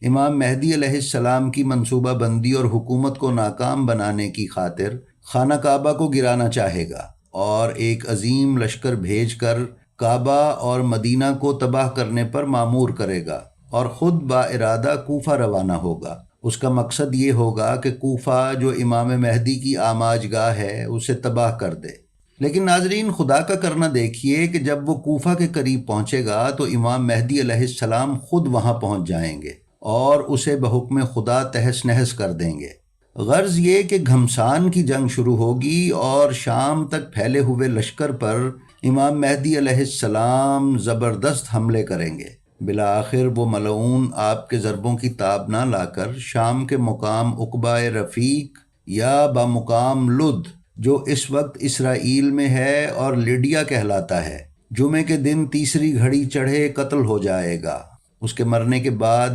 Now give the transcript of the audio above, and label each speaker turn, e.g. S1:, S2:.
S1: امام مہدی علیہ السلام کی منصوبہ بندی اور حکومت کو ناکام بنانے کی خاطر خانہ کعبہ کو گرانا چاہے گا اور ایک عظیم لشکر بھیج کر کعبہ اور مدینہ کو تباہ کرنے پر مامور کرے گا اور خود با ارادہ کوفہ روانہ ہوگا۔ اس کا مقصد یہ ہوگا کہ کوفہ جو امام مہدی کی آماج گاہ ہے اسے تباہ کر دے۔ لیکن ناظرین، خدا کا کرنا دیکھیے کہ جب وہ کوفہ کے قریب پہنچے گا تو امام مہدی علیہ السلام خود وہاں پہنچ جائیں گے اور اسے بحکم خدا تہس نہس کر دیں گے۔ غرض یہ کہ گھمسان کی جنگ شروع ہوگی اور شام تک پھیلے ہوئے لشکر پر امام مہدی علیہ السلام زبردست حملے کریں گے۔ بالآخر وہ ملعون آپ کے ضربوں کی تاب نہ لا کر شام کے مقام عقبہ رفیق یا بمقام لد، جو اس وقت اسرائیل میں ہے اور لڈیا کہلاتا ہے، جمعے کے دن تیسری گھڑی چڑھے قتل ہو جائے گا۔ اس کے مرنے کے بعد